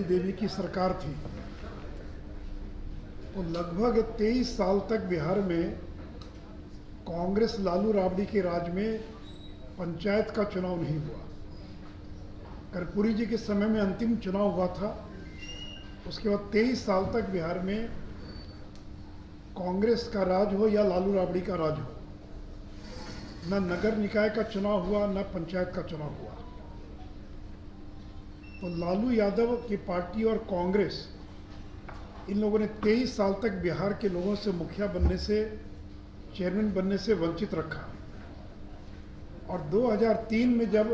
देवी की सरकार थी तो लगभग 23 साल तक बिहार में कांग्रेस लालू राबड़ी के राज में पंचायत का चुनाव नहीं हुआ। कर्पूरी जी के समय में अंतिम चुनाव हुआ था। उसके बाद 23 साल तक बिहार में कांग्रेस का राज हो या लालू राबड़ी का राज हो, न नगर निकाय का चुनाव हुआ न पंचायत का चुनाव हुआ। तो लालू यादव की पार्टी और कांग्रेस इन लोगों ने 23 साल तक बिहार के लोगों से मुखिया बनने से, चेयरमैन बनने से वंचित रखा। और 2003 में जब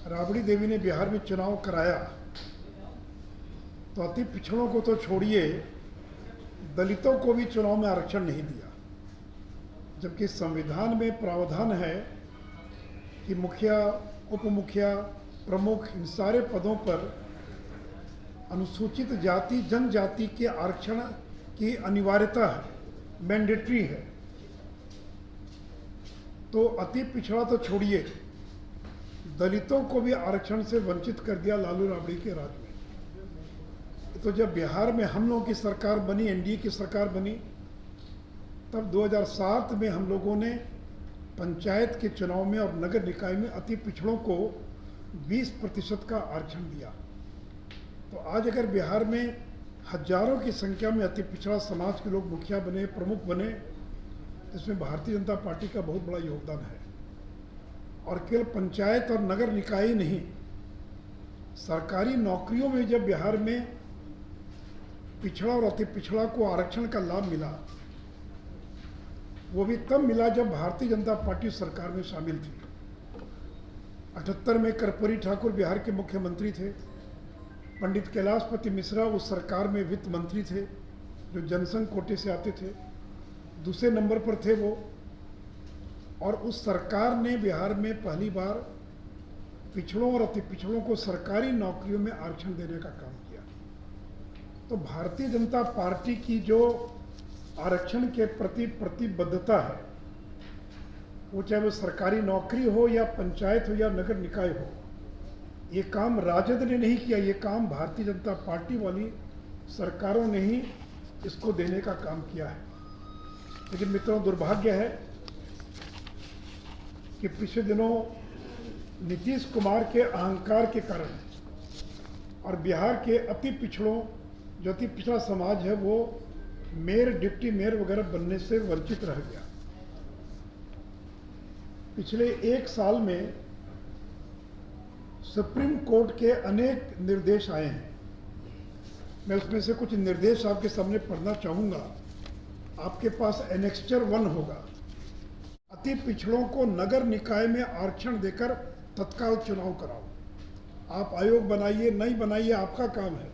राबड़ी देवी ने बिहार में चुनाव कराया तो अति पिछड़ों को तो छोड़िए, दलितों को भी चुनाव में आरक्षण नहीं दिया, जबकि संविधान में प्रावधान है कि मुखिया, उप मुखिया, प्रमुख इन सारे पदों पर अनुसूचित जाति जनजाति के आरक्षण की अनिवार्यता है, मैंडेटरी है। तो अति पिछड़ा तो छोड़िए, दलितों को भी आरक्षण से वंचित कर दिया लालू राबड़ी के राज में। तो जब बिहार में हम लोगों की सरकार बनी, एनडीए की सरकार बनी, तब 2007 में हम लोगों ने पंचायत के चुनाव में और नगर निकाय में अति पिछड़ों को 20% का आरक्षण दिया। तो आज अगर बिहार में हजारों की संख्या में अति पिछड़ा समाज के लोग मुखिया बने, प्रमुख बने, इसमें भारतीय जनता पार्टी का बहुत बड़ा योगदान है। और केवल पंचायत और नगर निकाय ही नहीं, सरकारी नौकरियों में जब बिहार में पिछड़ा और अति पिछड़ा को आरक्षण का लाभ मिला, वो भी तब मिला जब भारतीय जनता पार्टी सरकार में शामिल थी। 78 में कर्पूरी ठाकुर बिहार के मुख्यमंत्री थे। पंडित कैलाशपति मिश्रा उस सरकार में वित्त मंत्री थे, जो जनसंघ कोटे से आते थे, दूसरे नंबर पर थे वो। और उस सरकार ने बिहार में पहली बार पिछड़ों और अति पिछड़ों को सरकारी नौकरियों में आरक्षण देने का काम किया। तो भारतीय जनता पार्टी की जो आरक्षण के प्रति प्रतिबद्धता है, वो चाहे वो सरकारी नौकरी हो या पंचायत हो या नगर निकाय हो, ये काम राजद ने नहीं किया, ये काम भारतीय जनता पार्टी वाली सरकारों ने ही इसको देने का काम किया है। लेकिन मित्रों, दुर्भाग्य है कि पिछले दिनों नीतीश कुमार के अहंकार के कारण और बिहार के अति पिछड़ों, जो अति पिछड़ा समाज है, वो मेयर, डिप्टी मेयर वगैरह बनने से वंचित रह गया। पिछले 1 साल में सुप्रीम कोर्ट के अनेक निर्देश आए हैं। मैं उसमें से कुछ निर्देश आपके सामने पढ़ना चाहूँगा। आपके पास एनेक्स्चर 1 होगा। अति पिछड़ों को नगर निकाय में आरक्षण देकर तत्काल चुनाव कराओ। आप आयोग बनाइए, नहीं बनाइए, आपका काम है।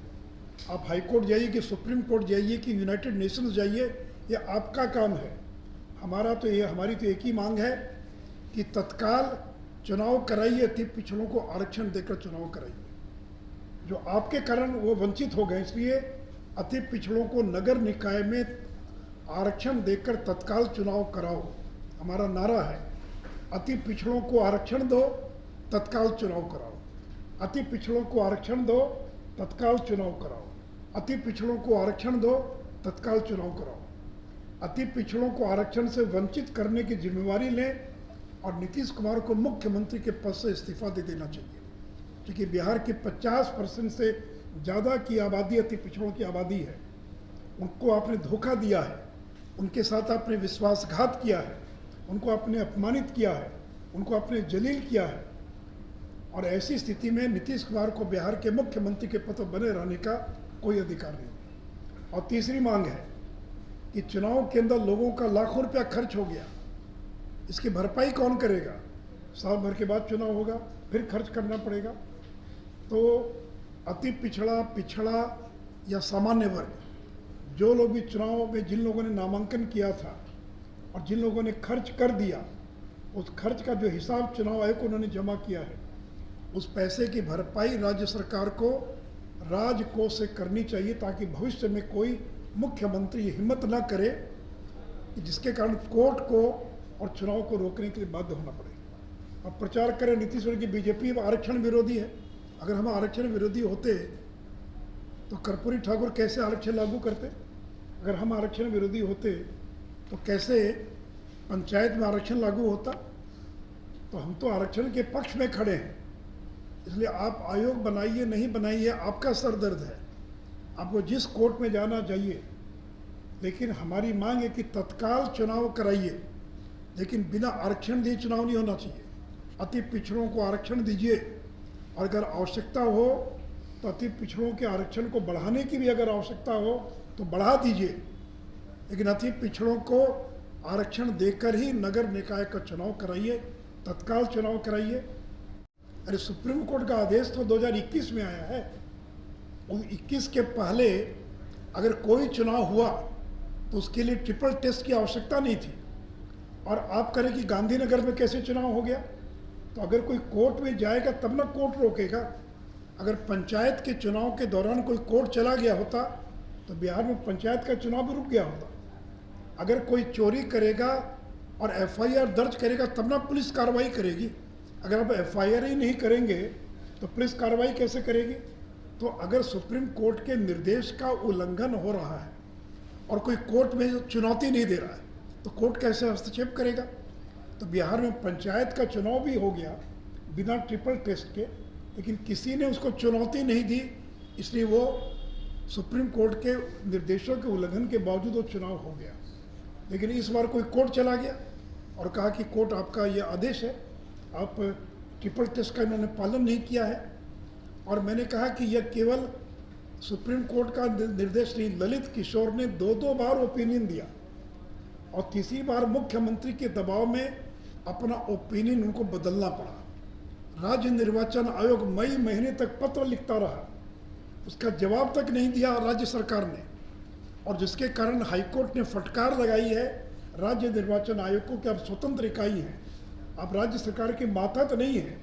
आप हाई कोर्ट जाइए कि सुप्रीम कोर्ट जाइए कि यूनाइटेड नेशंस जाइए, ये आपका काम है। हमारी तो एक ही मांग है कि तत्काल चुनाव कराइए, अति पिछड़ों को आरक्षण देकर चुनाव कराइए। जो आपके कारण वो वंचित हो गए, इसलिए अति पिछड़ों को नगर निकाय में आरक्षण देकर तत्काल चुनाव कराओ। हमारा नारा है, अति पिछड़ों को आरक्षण दो, तत्काल चुनाव कराओ। अति पिछड़ों को आरक्षण दो, तत्काल चुनाव कराओ। अति पिछड़ों को आरक्षण दो, तत्काल चुनाव कराओ। अति पिछड़ों को आरक्षण से वंचित करने की जिम्मेवारी लें और नीतीश कुमार को मुख्यमंत्री के पद से इस्तीफा दे देना चाहिए, क्योंकि बिहार की 50% से ज़्यादा की आबादी अति पिछड़ों की आबादी है। उनको आपने धोखा दिया है, उनके साथ आपने विश्वासघात किया है, उनको आपने अपमानित किया है, उनको आपने जलील किया है। और ऐसी स्थिति में नीतीश कुमार को बिहार के मुख्यमंत्री के पद पर बने रहने का कोई अधिकार नहीं। और तीसरी मांग है कि चुनाव के अंदर लोगों का लाखों रुपया खर्च हो गया, इसकी भरपाई कौन करेगा? साल भर के बाद चुनाव होगा, फिर खर्च करना पड़ेगा। तो अति पिछड़ा, पिछड़ा या सामान्य वर्ग, जो लोग भी चुनाव में, जिन लोगों ने नामांकन किया था और जिन लोगों ने खर्च कर दिया, उस खर्च का जो हिसाब चुनाव आयोग को उन्होंने जमा किया है, उस पैसे की भरपाई राज्य सरकार को राजकोष से करनी चाहिए, ताकि भविष्य में कोई मुख्यमंत्री हिम्मत न करे कि जिसके कारण कोर्ट को और चुनाव को रोकने के लिए बाध्य होना पड़े। अब प्रचार करें नीतीश कुमार की बीजेपी आरक्षण विरोधी है, अगर हम आरक्षण विरोधी होते तो कर्पूरी ठाकुर कैसे आरक्षण लागू करते? अगर हम आरक्षण विरोधी होते तो कैसे पंचायत में आरक्षण लागू होता? तो हम तो आरक्षण के पक्ष में खड़े हैं। इसलिए आप आयोग बनाइए नहीं बनाइए, आपका सर दर्द है, आपको जिस कोर्ट में जाना चाहिए, लेकिन हमारी मांग है कि तत्काल चुनाव कराइए, लेकिन बिना आरक्षण दिए चुनाव नहीं होना चाहिए। अति पिछड़ों को आरक्षण दीजिए, और अगर आवश्यकता हो तो अति पिछड़ों के आरक्षण को बढ़ाने की भी अगर आवश्यकता हो तो बढ़ा दीजिए, लेकिन अति पिछड़ों को आरक्षण देकर ही नगर निकाय का चुनाव कराइए, तत्काल चुनाव कराइए। अरे सुप्रीम कोर्ट का आदेश तो 2021 में आया है, और 21 के पहले अगर कोई चुनाव हुआ तो उसके लिए ट्रिपल टेस्ट की आवश्यकता नहीं थी। और आप करें कि गांधीनगर में कैसे चुनाव हो गया? तो अगर कोई कोर्ट में जाएगा तब ना कोर्ट रोकेगा। अगर पंचायत के चुनाव के दौरान कोई कोर्ट चला गया होता तो बिहार में पंचायत का चुनाव भी रुक गया होता। अगर कोई चोरी करेगा और एफआईआर दर्ज करेगा तब ना पुलिस कार्रवाई करेगी। अगर आप एफआईआर ही नहीं करेंगे तो पुलिस कार्रवाई कैसे करेगी? तो अगर सुप्रीम कोर्ट के निर्देश का उल्लंघन हो रहा है और कोई कोर्ट में चुनौती नहीं दे रहा है तो कोर्ट कैसे हस्तक्षेप करेगा? तो बिहार में पंचायत का चुनाव भी हो गया बिना ट्रिपल टेस्ट के, लेकिन किसी ने उसको चुनौती नहीं दी, इसलिए वो सुप्रीम कोर्ट के निर्देशों के उल्लंघन के बावजूद वो चुनाव हो गया। लेकिन इस बार कोई कोर्ट चला गया और कहा कि कोर्ट आपका ये आदेश है, आप ट्रिपल टेस्ट का इन्होंने पालन नहीं किया है। और मैंने कहा कि यह केवल सुप्रीम कोर्ट का निर्देश नहीं, ललित किशोर ने 2 बार ओपिनियन दिया और तीसरी बार मुख्यमंत्री के दबाव में अपना ओपिनियन उनको बदलना पड़ा। राज्य निर्वाचन आयोग मई महीने तक पत्र लिखता रहा, उसका जवाब तक नहीं दिया राज्य सरकार ने, और जिसके कारण हाईकोर्ट ने फटकार लगाई है राज्य निर्वाचन आयोग को कि आप स्वतंत्र इकाई हैं, आप राज्य सरकार के मातहत नहीं हैं।